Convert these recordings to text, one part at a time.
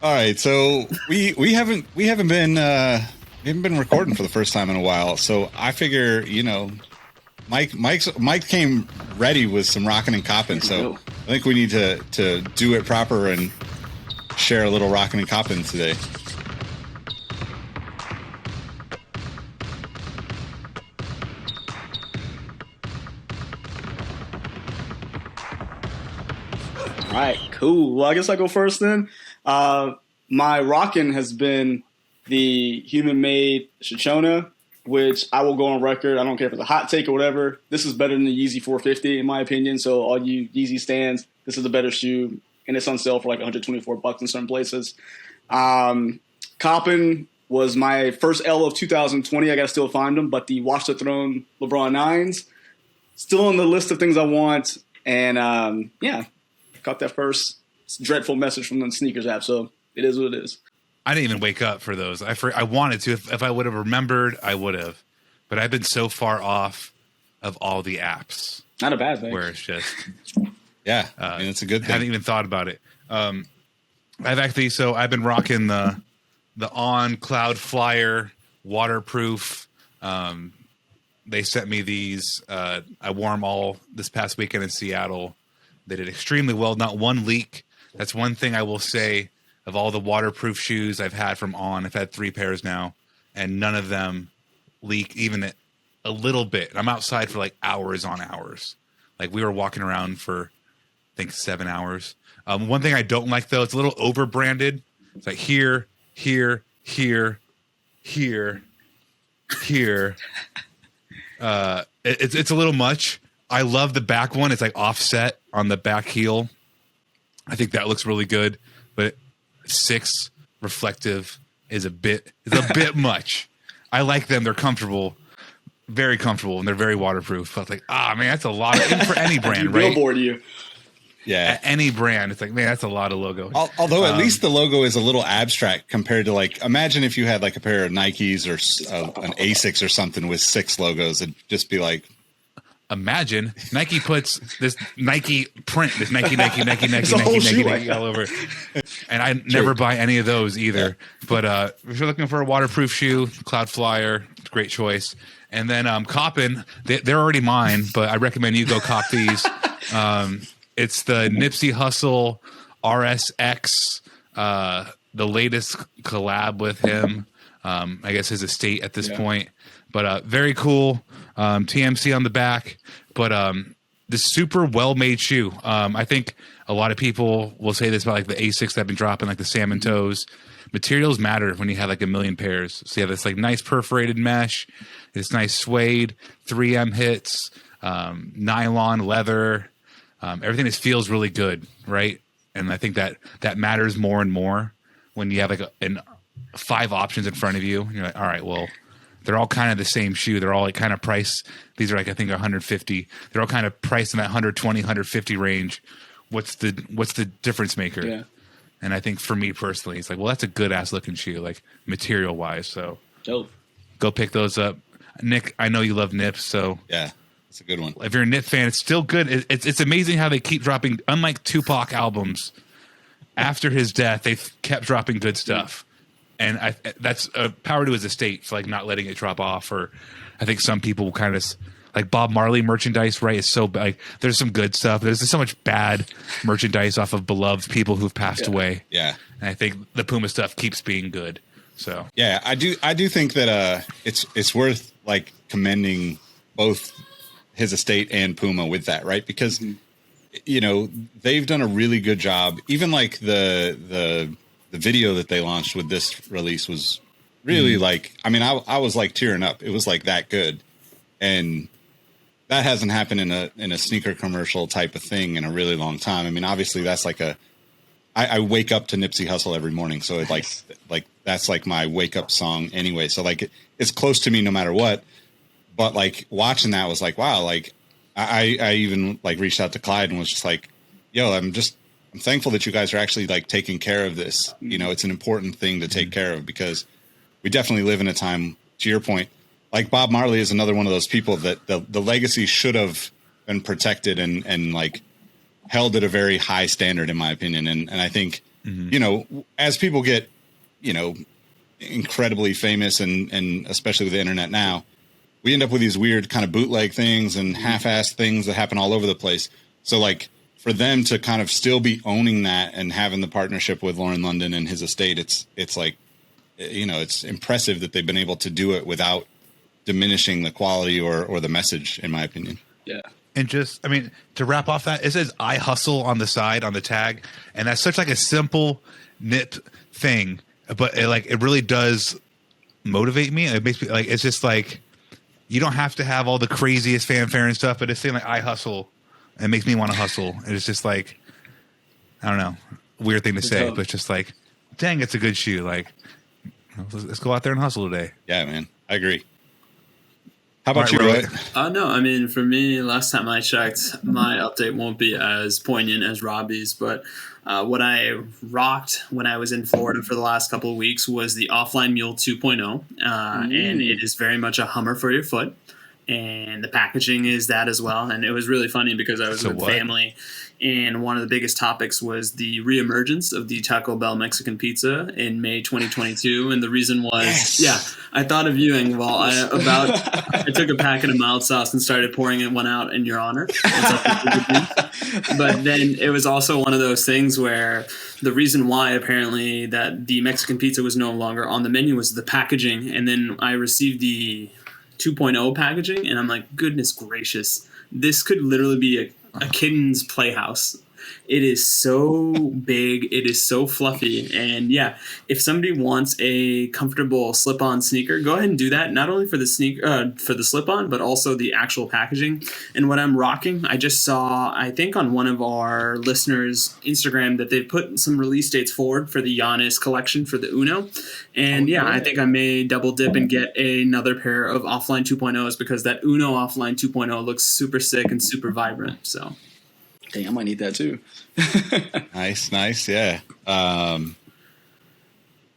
All right, so we haven't been recording for the first time in a while. So I figure, Mike came ready with some rockin' and coppin'. So I think we need to do it proper and share a little rockin' and coppin' today. All right, cool. Well, I guess I go first then. My rockin' has been the human-made Shoshona, which I will go on record. I don't care if it's a hot take or whatever. This is better than the Yeezy 450 in my opinion. So all you Yeezy stands, this is a better shoe, and it's on sale for like $124 in some places. Coppin was my first L of 2020. I gotta still find them, but the Watch the Throne LeBron 9s still on the list of things I want. And got that first dreadful message from the sneakers app, so it is what it is. I didn't even wake up for those. I wanted to. If I would have remembered, I would have. But I've been so far off of all the apps. Not a bad thing. Where it's just... Yeah, I mean, it's a good thing. I haven't even thought about it. I've been rocking the On Cloud Flyer waterproof. They sent me these. I wore them all this past weekend in Seattle. They did extremely well. Not one leak. That's one thing I will say of all the waterproof shoes I've had from On. I've had 3 pairs now, and none of them leak even a little bit. I'm outside for like hours on hours. Like we were walking around for, I think, 7 hours. One thing I don't like though, it's a little over branded. It's like here. It's a little much. I love the back one. It's like offset on the back heel. I think that looks really good, but 6 reflective is a bit much. I like them. They're comfortable, very comfortable, and they're very waterproof. But like, man, that's a lot for any brand, right? Billboard you. Yeah. At any brand, it's like, man, that's a lot of logo. Although at least the logo is a little abstract compared to like, imagine if you had like a pair of Nikes or an ASICs or something with 6 logos. It'd just be like, imagine Nike puts this Nike print, this Nike all over. And I never buy any of those either. Yeah. But if you're looking for a waterproof shoe, Cloud Flyer, great choice. And then Coppin, they're already mine, but I recommend you go cop these. It's the Nipsey Hussle RSX, the latest collab with him. I guess his estate at this point. But very cool. TMC on the back, but the super well-made shoe. I think a lot of people will say this about like the Asics that have been dropping, like the salmon toes. Materials matter when you have like a million pairs. So you have this like nice perforated mesh, this nice suede, 3M hits, nylon, leather. Everything just feels really good, right? And I think that matters more and more when you have like 5 options in front of you. And you're like, all right, well, they're all kind of the same shoe. They're all like kind of priced. These are like, I think 150. They're all kind of priced in that 120, 150 range. What's the difference maker? Yeah. And I think for me personally, it's like, well, that's a good ass looking shoe, like material wise. So dope. Go pick those up. Nick, I know you love Nips, so yeah, it's a good one. If you're a Nip fan, it's still good. It's amazing how they keep dropping, unlike Tupac albums, after his death, they've kept dropping good stuff. And that's a power to his estate for like not letting it drop off. Or I think some people will kind of like Bob Marley merchandise, right? It's so like there's some good stuff. There's so much bad merchandise off of beloved people who've passed away. Yeah, and I think the Puma stuff keeps being good. So yeah, I do think that it's worth like commending both his estate and Puma with that, right? Because they've done a really good job. Even like the video that they launched with this release was really like, I mean, I was like tearing up. It was like that good. And that hasn't happened in a sneaker commercial type of thing in a really long time. I mean, obviously that's like I wake up to Nipsey Hussle every morning. So it like that's like my wake up song anyway. So like it's close to me no matter what. But like watching that was like, wow, like I even like reached out to Clyde and was just like, yo, I'm thankful that you guys are actually like taking care of this. It's an important thing to take care of because we definitely live in a time, to your point, like Bob Marley is another one of those people that the legacy should have been protected and like held at a very high standard, in my opinion. And I think you know, as people get, you know, incredibly famous and especially with the internet now, we end up with these weird kind of bootleg things and half-assed things that happen all over the place. So like for them to kind of still be owning that and having the partnership with Lauren London and his estate, it's like, you know, it's impressive that they've been able to do it without diminishing the quality or the message, in my opinion. Yeah. And just, I mean, to wrap off that, it says I hustle on the side on the tag. And that's such like a simple knit thing, but it really does motivate me. It makes me like, it's just like, you don't have to have all the craziest fanfare and stuff, but it's saying like I hustle. It makes me want to hustle. And it's just like, I don't know, weird thing to say, but it's just like, dang, it's a good shoe. Like, let's go out there and hustle today. Yeah, man. I agree. How about All you, right, Rohit? No, I mean, for me, last time I checked, my update won't be as poignant as Robbie's, but what I rocked when I was in Florida for the last couple of weeks was the Offline Mule 2.0, and it is very much a Hummer for your foot, and the packaging is that as well. And it was really funny because I was with family, and one of the biggest topics was the reemergence of the Taco Bell Mexican pizza in May 2022, and the reason was, I thought of you, Engvall. I took a packet of mild sauce and started pouring one out in your honor. But then it was also one of those things where the reason why apparently that the Mexican pizza was no longer on the menu was the packaging, and then I received the 2.0 packaging, and I'm like, goodness gracious, this could literally be a kitten's playhouse. It is so big. It is so fluffy. And yeah, if somebody wants a comfortable slip-on sneaker, go ahead and do that. Not only for the for the slip-on, but also the actual packaging. And what I'm rocking, I just saw, I think on one of our listeners' Instagram, that they've put some release dates forward for the Giannis collection for the Uno. And I think I may double dip and get another pair of Offline 2.0s because that Uno Offline 2.0 looks super sick and super vibrant. So. Dang, I might need that too. Nice. Yeah.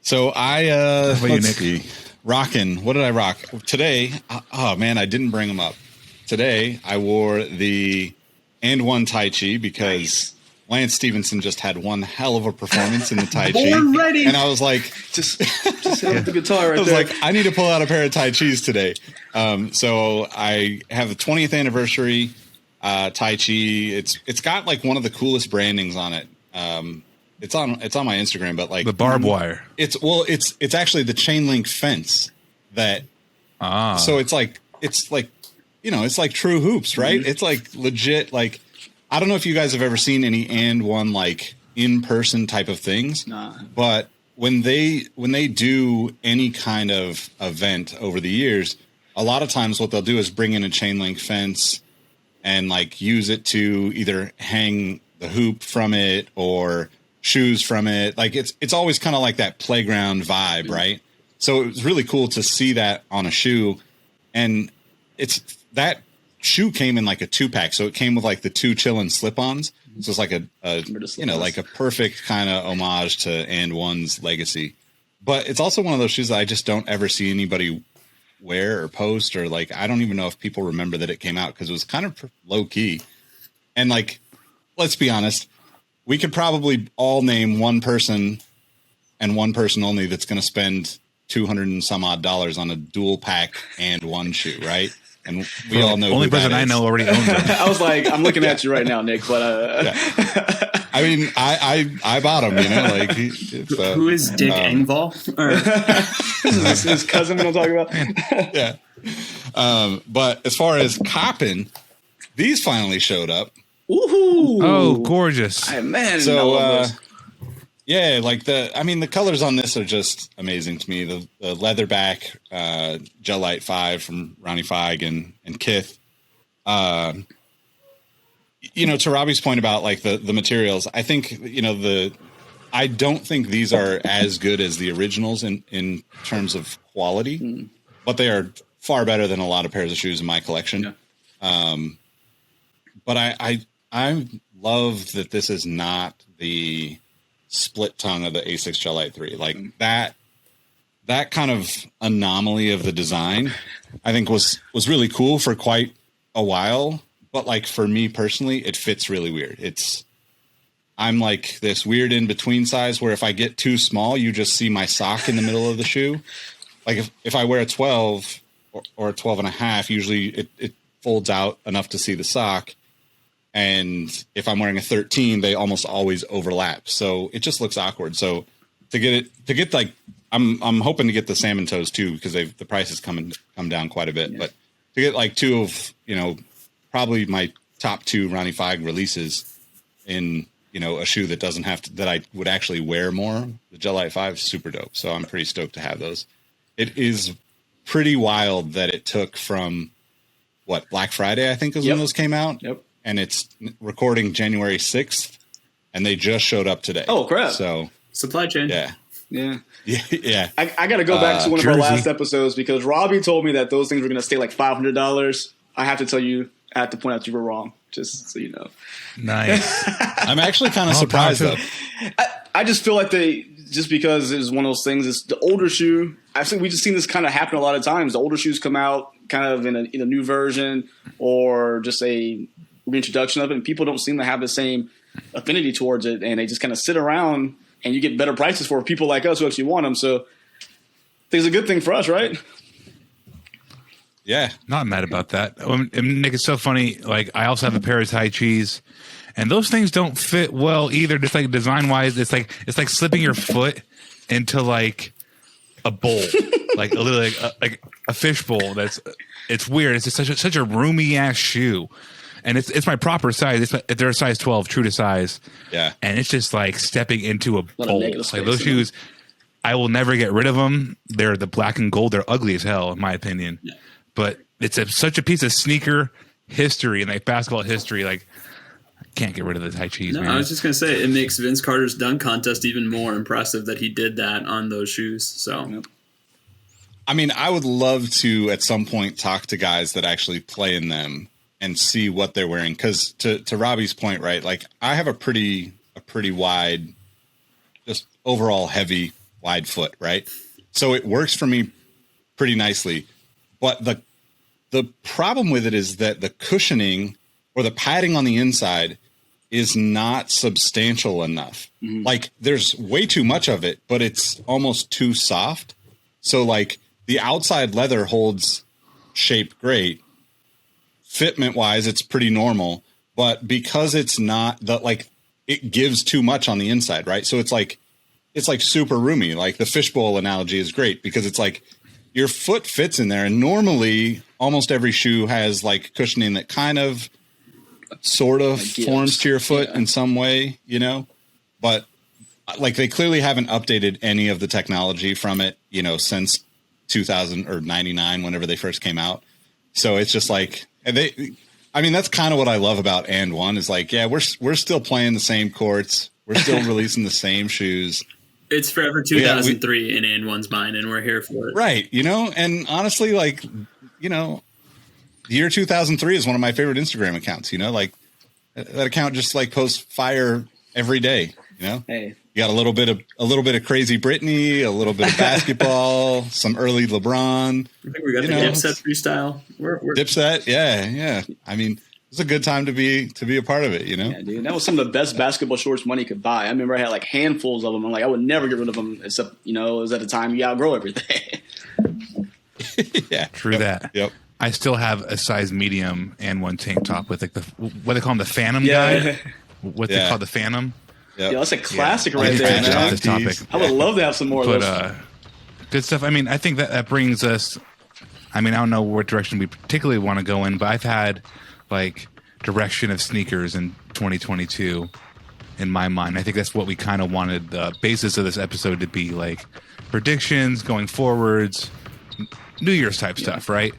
So let's see. Rockin'. What did I rock today? Oh man, I didn't bring them up. Today I wore the and one Tai Chi because Lance Stevenson just had one hell of a performance in the Tai Chi. And I was like, just hit up the guitar right there. I was like, I need to pull out a pair of Tai Chis today. So I have the 20th anniversary Tai Chi. It's got like one of the coolest brandings on it. It's on my Instagram, but like the barbed wire. It's actually the chain link fence that. So it's like you know, it's like true hoops, right? It's like legit. Like I don't know if you guys have ever seen any and one like in person type of things. Nah. But when they do any kind of event over the years, a lot of times what they'll do is bring in a chain link fence and like use it to either hang the hoop from it or shoes from it. Like it's always kind of like that playground vibe, right? So it was really cool to see that on a shoe, and that shoe came in like a 2-pack, so it came with like the 2 chillin' slip-ons. So it's like a you know, like a perfect kind of homage to And One's legacy. But it's also one of those shoes that I just don't ever see anybody wear or post, or like I don't even know if people remember that it came out because it was kind of low key. And like, let's be honest, we could probably all name one person and one person only that's going to spend $200 and some odd on a dual pack And One shoe, right? And we all know only person I know already owns it. I was like, I'm looking at you right now, Nick, but I mean, I bought him, you know, like who is Dick Engvall? His cousin I'm talking about. Yeah. But as far as COPPIN, these finally showed up. Woohoo! Oh, gorgeous. Man, so I love those. yeah, like the colors on this are just amazing to me. The leatherback Gel Light 5 from Ronnie Feig and Kith. You know, to Robbie's point about like the materials, I think, you know, I don't think these are as good as the originals in terms of quality, but they are far better than a lot of pairs of shoes in my collection. Yeah. But I love that this is not the split tongue of the A6 Gel Light 3. Like that kind of anomaly of the design, I think was really cool for quite a while. But like for me personally, it fits really weird. I'm like this weird in between size where if I get too small, you just see my sock in the middle of the shoe. Like if I wear a 12 or a 12 and a half, usually it folds out enough to see the sock. And if I'm wearing a 13, they almost always overlap. So it just looks awkward. So I'm hoping to get the salmon toes too, because the price has come down quite a bit. Yeah. But to get like two of, probably my top two Ronnie Fag releases in, a shoe that doesn't have to, that I would actually wear more. The Gel-Lyte 5 is super dope. So I'm pretty stoked to have those. It is pretty wild that it took from Black Friday, I think is when those came out. Yep. And it's recording January 6th and they just showed up today. Oh crap. So supply chain. Yeah. Yeah. I got to go back to one of our last episodes because Robbie told me that those things were going to stay like $500. I have to tell you, I have to point out you were wrong, just so you know. Nice. I'm actually kind of surprised though. I just feel like just because it's one of those things, it's the older shoe. We just seen this kind of happen a lot of times. The older shoes come out kind of in a new version or just a reintroduction of it, and people don't seem to have the same affinity towards it, and they just kind of sit around, and you get better prices for people like us who actually want them. So I think it's a good thing for us, right? Yeah, not mad about that. Nick, it's so funny. Like, I also have a pair of Tai Chis, and those things don't fit well either. Just like design wise, it's like slipping your foot into like a bowl, like a little like a fish bowl. It's weird. It's just such a roomy ass shoe, and it's my proper size. They're a size 12, true to size. Yeah, and it's just like stepping into a bowl. Like those shoes, I will never get rid of them. They're the black and gold. They're ugly as hell, in my opinion. Yeah. But it's such a piece of sneaker history and like basketball history. Like, I can't get rid of the Tai Chis. No, man. I was just gonna say it makes Vince Carter's dunk contest even more impressive that he did that on those shoes. So, I mean, I would love to at some point talk to guys that actually play in them and see what they're wearing. Because to Robbie's point, right? Like, I have a pretty wide, just overall heavy, wide foot, right? So it works for me pretty nicely. But the problem with it is that the cushioning or the padding on the inside is not substantial enough. Mm-hmm. Like, there's way too much of it, but it's almost too soft. So, like, the outside leather holds shape great. Fitment-wise, it's pretty normal. But because it's not, it gives too much on the inside, right? So it's like super roomy. Like, the fishbowl analogy is great because it's like, your foot fits in there, and normally almost every shoe has like cushioning that kind of sort of forms to your foot in some way, but like they clearly haven't updated any of the technology from it, since 2000 or 99, whenever they first came out. So it's just like, that's kind of what I love about And One is like, yeah, we're still playing the same courts. We're still releasing the same shoes. It's forever 2003 in And One's mind, and we're here for it. Right. And honestly, like, the year 2003 is one of my favorite Instagram accounts, like that account just like posts fire every day, Hey. You got a little bit of crazy Britney, a little bit of basketball, some early LeBron. I think we got the Dipset freestyle. We're Dipset. Yeah. I mean, it's a good time to be a part of it, Yeah, dude. That was some of the best basketball shorts money could buy. I remember I had like handfuls of them. I'm like, I would never get rid of them, except it was at the time you outgrow everything. Yeah, true that. Yep. I still have a size medium and one tank top with like what they call them, the Phantom guy. What's it called, the Phantom? Yep. Yeah, that's a classic right there, man. This topic. I would love to have some more of those. Good stuff. I mean, I think that brings us. I mean, I don't know what direction we particularly want to go in, but I've had like direction of sneakers in 2022 in my mind. I think that's what we kind of wanted the basis of this episode to be, like predictions going forwards, New Year's type stuff, right?